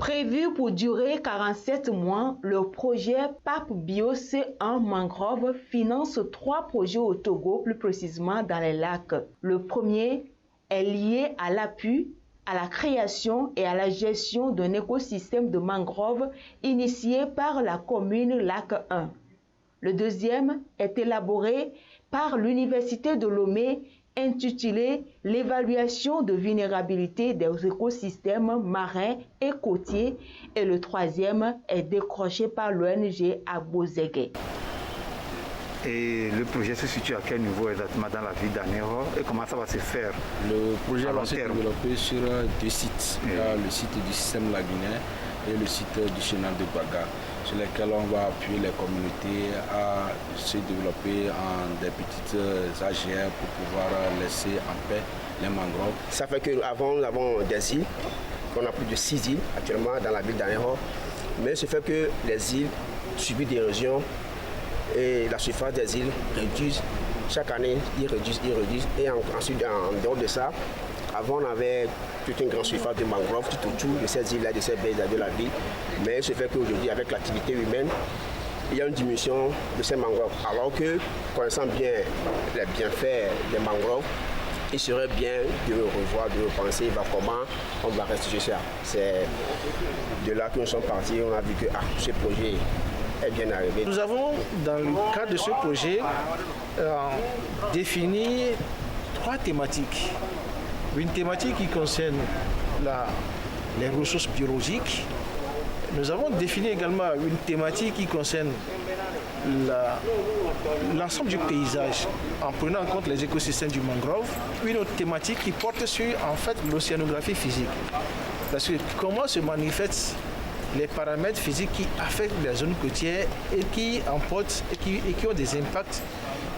Prévu pour durer 47 mois, le projet PAP Bio C1 Mangrove finance 3 projets au Togo, plus précisément dans les lacs. Le premier est lié à l'appui, à la création et à la gestion d'un écosystème de mangrove initié par la commune Lac 1. Le deuxième est élaboré par l'Université de Lomé, intitulé « L'évaluation de vulnérabilité des écosystèmes marins et côtiers » et le troisième est décroché par l'ONG Agbozege. Et le projet se situe à quel niveau exactement dans la ville d'Anéro et comment ça va se faire? Le projet va se développer sur 2 sites. Il y a le site du système lagunaire et le site du chenal de Baga, sur lesquels on va appuyer les communautés à se développer en des petites AGR pour pouvoir laisser en paix les mangroves. Ça fait qu'avant, nous avons des îles, qu'on a plus de 6 îles actuellement dans la ville d'Anéro, mais ce fait que les îles subissent des érosions et la surface des îles réduit. Chaque année, ils réduisent. Et ensuite, en dehors de ça, avant, on avait toute une grande surface de mangroves tout autour de ces îles-là, de ces baies de la ville. Mais ce fait qu'aujourd'hui, avec l'activité humaine, il y a une diminution de ces mangroves. Alors que, connaissant bien les bienfaits des mangroves, il serait bien de revoir, de repenser comment on va restituer ça. C'est de là que nous sommes partis. On a vu que ce projet est bien arrivé. Nous avons, dans le cadre de ce projet, défini 3 thématiques. Une thématique qui concerne les ressources biologiques. Nous avons défini également une thématique qui concerne l'ensemble du paysage en prenant en compte les écosystèmes du mangrove. Une autre thématique qui porte sur en fait l'océanographie physique. Parce que comment se manifestent les paramètres physiques qui affectent les zones côtières et qui emportent et qui ont des impacts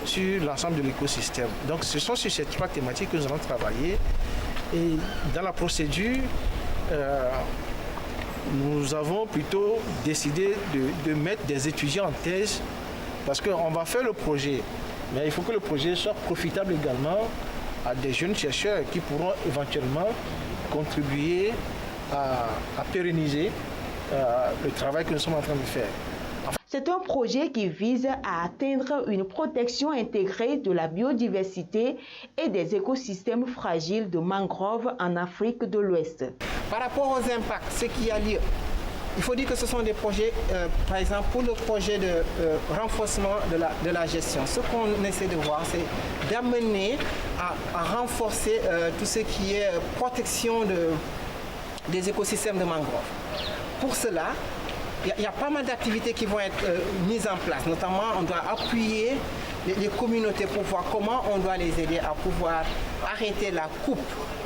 sur l'ensemble de l'écosystème. Donc ce sont sur ces 3 thématiques que nous allons travailler. Et dans la procédure, nous avons plutôt décidé de mettre des étudiants en thèse parce qu'on va faire le projet. Mais il faut que le projet soit profitable également à des jeunes chercheurs qui pourront éventuellement contribuer à pérenniser le travail que nous sommes en train de faire. C'est un projet qui vise à atteindre une protection intégrée de la biodiversité et des écosystèmes fragiles de mangroves en Afrique de l'Ouest. Par rapport aux impacts, ce qui a lieu, il faut dire que ce sont des projets, par exemple pour le projet de renforcement de la gestion, ce qu'on essaie de voir, c'est d'amener à renforcer tout ce qui est protection des écosystèmes de mangroves. Pour cela, il y a pas mal d'activités qui vont être mises en place. Notamment, on doit appuyer les communautés pour voir comment on doit les aider à pouvoir arrêter la coupe.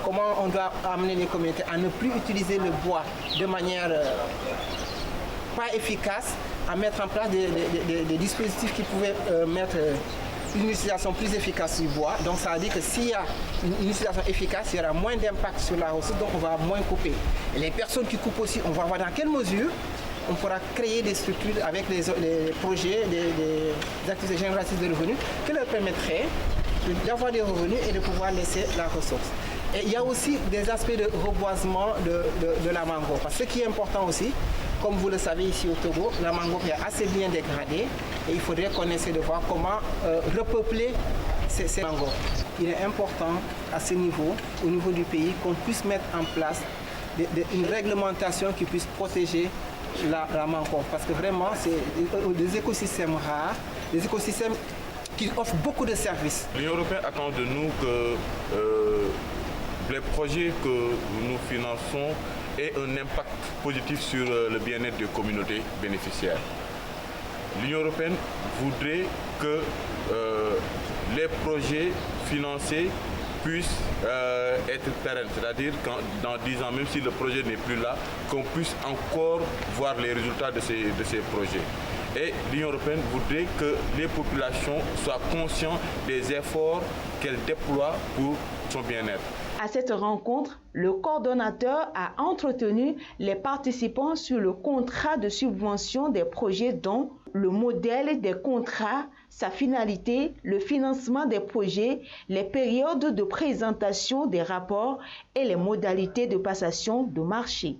Comment on doit amener les communautés à ne plus utiliser le bois de manière pas efficace, à mettre en place des dispositifs qui pouvaient mettre une utilisation plus efficace du bois. Donc ça veut dire que s'il y a une utilisation efficace, il y aura moins d'impact sur la ressource, donc on va moins couper. Et les personnes qui coupent aussi, on va voir dans quelle mesure on pourra créer des structures avec les projets, des activités génératrices de revenus qui leur permettraient d'avoir des revenus et de pouvoir laisser la ressource. Et il y a aussi des aspects de reboisement de la mangrove. Parce que ce qui est important aussi, comme vous le savez ici au Togo, la mangrove est assez bien dégradée et il faudrait qu'on essaie de voir comment repeupler ces mangroves. Il est important à ce niveau, au niveau du pays, qu'on puisse mettre en place une réglementation qui puisse protéger la mangrove. Parce que vraiment, c'est des écosystèmes rares, des écosystèmes qui offrent beaucoup de services. L'Union européenne attend de nous que les projets que nous finançons aient un impact positif sur le bien-être des communautés bénéficiaires. L'Union européenne voudrait que les projets financés puissent être pérennes, c'est-à-dire que dans 10 ans, même si le projet n'est plus là, qu'on puisse encore voir les résultats de ces projets. Et l'Union européenne voudrait que les populations soient conscientes des efforts qu'elle déploie pour son bien-être. À cette rencontre, le coordonnateur a entretenu les participants sur le contrat de subvention des projets dont le modèle des contrats, sa finalité, le financement des projets, les périodes de présentation des rapports et les modalités de passation de marché.